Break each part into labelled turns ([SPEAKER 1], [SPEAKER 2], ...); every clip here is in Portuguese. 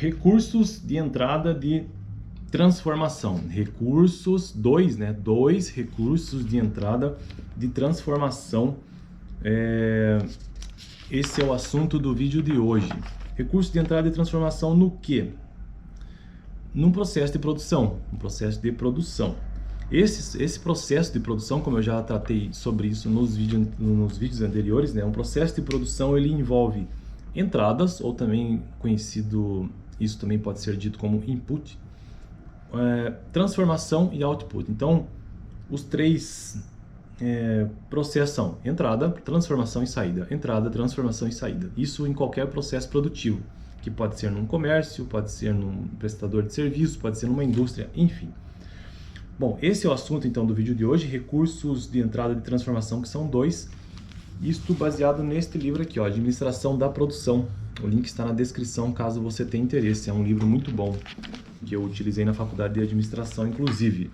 [SPEAKER 1] Recursos de entrada de transformação. Recursos, dois recursos de entrada de transformação. Esse é o assunto do vídeo de hoje. Recursos de entrada de transformação no quê? Num processo de produção. Esse processo de produção, como eu já tratei sobre isso nos vídeos anteriores, né? Um processo de produção, ele envolve entradas, ou também conhecido, isso também pode ser dito como input, transformação e output. Então, os três processos são entrada, transformação e saída. Entrada, transformação e saída. Isso em qualquer processo produtivo, que pode ser num comércio, pode ser num prestador de serviço, pode ser numa indústria, enfim. Bom, esse é o assunto então do vídeo de hoje, recursos de entrada de transformação, que são dois. Isto baseado neste livro aqui, ó, Administração da Produção. O link está na descrição caso você tenha interesse. É um livro muito bom, que eu utilizei na faculdade de administração, inclusive.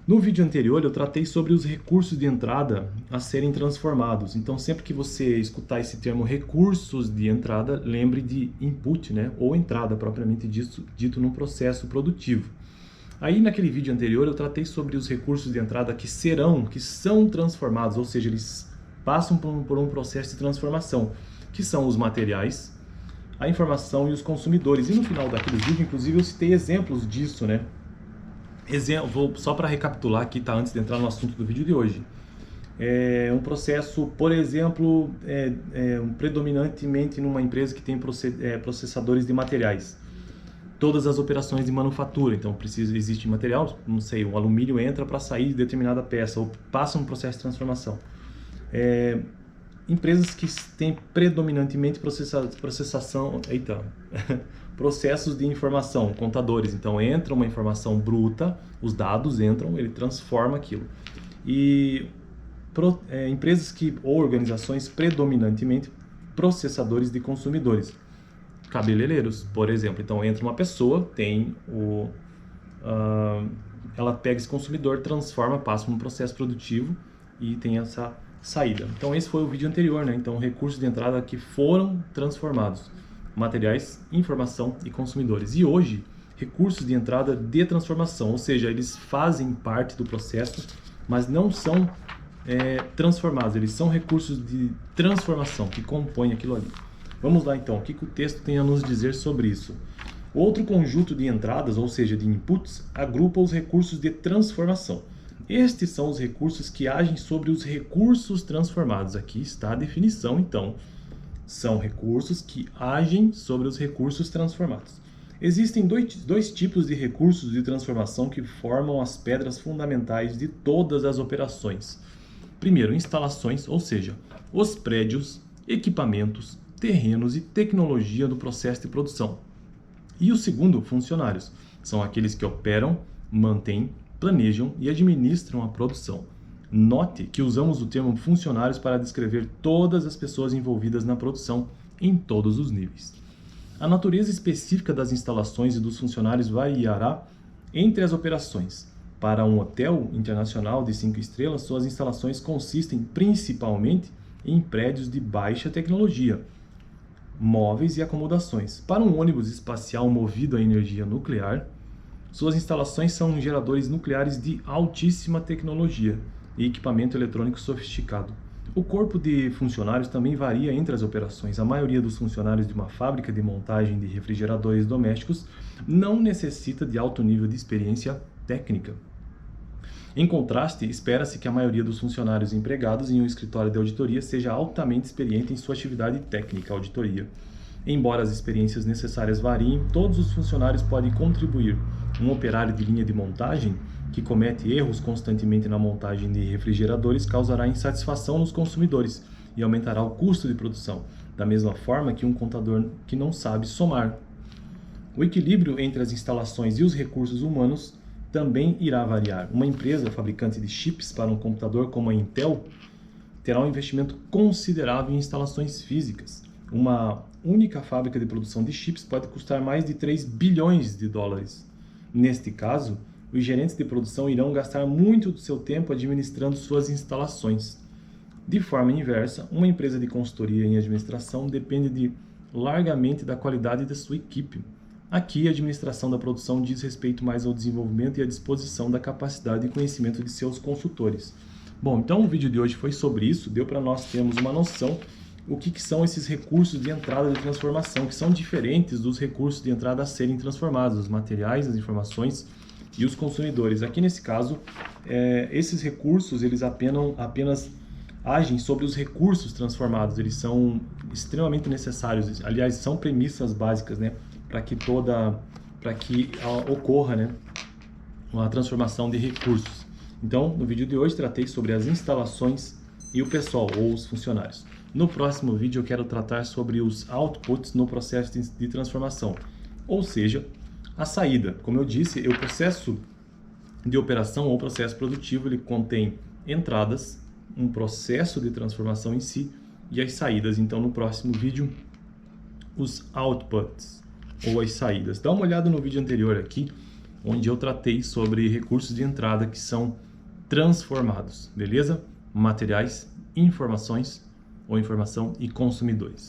[SPEAKER 1] No vídeo anterior eu tratei sobre os recursos de entrada a serem transformados. Então sempre que você escutar esse termo recursos de entrada, lembre de input, né? Ou entrada propriamente dito no processo produtivo. Aí naquele vídeo anterior eu tratei sobre os recursos de entrada que são transformados, ou seja, eles passam por um processo de transformação, que são os materiais, a informação e os consumidores. E no final daquele vídeo, inclusive, eu citei exemplos disso, né? Só para recapitular aqui, tá? Antes de entrar no assunto do vídeo de hoje. Um processo, por exemplo, predominantemente numa empresa que tem processadores de materiais. Todas as operações de manufatura, então existe material, não sei, o alumínio entra para sair de determinada peça, ou passa um processo de transformação. Empresas que têm predominantemente processos de informação, contadores, então entra uma informação bruta, os dados entram, ele transforma aquilo. E empresas ou organizações predominantemente processadores de consumidores. Cabeleireiros, por exemplo. Então entra uma pessoa, ela pega esse consumidor, transforma, passa por um processo produtivo e tem essa saída. Então esse foi o vídeo anterior, né? Então recursos de entrada que foram transformados: materiais, informação e consumidores. E hoje, recursos de entrada de transformação, ou seja, eles fazem parte do processo, mas não são transformados, eles são recursos de transformação que compõem aquilo ali. Vamos lá então, o que o texto tem a nos dizer sobre isso? Outro conjunto de entradas, ou seja, de inputs, agrupa os recursos de transformação. Estes são os recursos que agem sobre os recursos transformados. Aqui está a definição, então. São recursos que agem sobre os recursos transformados. Existem dois tipos de recursos de transformação que formam as pedras fundamentais de todas as operações. Primeiro, instalações, ou seja, os prédios, equipamentos, terrenos e tecnologia do processo de produção. E o segundo, funcionários. São aqueles que operam, mantêm, planejam e administram a produção. Note que usamos o termo funcionários para descrever todas as pessoas envolvidas na produção, em todos os níveis. A natureza específica das instalações e dos funcionários variará entre as operações. Para um hotel internacional de 5 estrelas, suas instalações consistem principalmente em prédios de baixa tecnologia, móveis e acomodações. Para um ônibus espacial movido a energia nuclear, suas instalações são geradores nucleares de altíssima tecnologia e equipamento eletrônico sofisticado. O corpo de funcionários também varia entre as operações. A maioria dos funcionários de uma fábrica de montagem de refrigeradores domésticos não necessita de alto nível de experiência técnica. Em contraste, espera-se que a maioria dos funcionários empregados em um escritório de auditoria seja altamente experiente em sua atividade técnica, auditoria. Embora as experiências necessárias variem, todos os funcionários podem contribuir. Um operário de linha de montagem que comete erros constantemente na montagem de refrigeradores causará insatisfação nos consumidores e aumentará o custo de produção, da mesma forma que um contador que não sabe somar. O equilíbrio entre as instalações e os recursos humanos também irá variar. Uma empresa fabricante de chips para um computador como a Intel terá um investimento considerável em instalações físicas. Uma única fábrica de produção de chips pode custar mais de 3 bilhões de dólares. Neste caso, os gerentes de produção irão gastar muito do seu tempo administrando suas instalações. De forma inversa, uma empresa de consultoria em administração depende largamente da qualidade da sua equipe. Aqui, a administração da produção diz respeito mais ao desenvolvimento e à disposição da capacidade e conhecimento de seus consultores. Bom, então o vídeo de hoje foi sobre isso, deu para nós termos uma noção o que são esses recursos de entrada de transformação, que são diferentes dos recursos de entrada a serem transformados, os materiais, as informações e os consumidores. Aqui nesse caso, esses recursos eles apenas agem sobre os recursos transformados, eles são extremamente necessários, aliás, são premissas básicas, né, para que ocorra, né, uma transformação de recursos. Então, no vídeo de hoje tratei sobre as instalações e o pessoal, ou os funcionários. No próximo vídeo eu quero tratar sobre os outputs no processo de transformação, ou seja, a saída. Como eu disse, o processo de operação ou processo produtivo, ele contém entradas, um processo de transformação em si e as saídas. Então, no próximo vídeo, os outputs ou as saídas. Dá uma olhada no vídeo anterior aqui, onde eu tratei sobre recursos de entrada que são transformados, beleza? Materiais, informações ou informação e consumidores.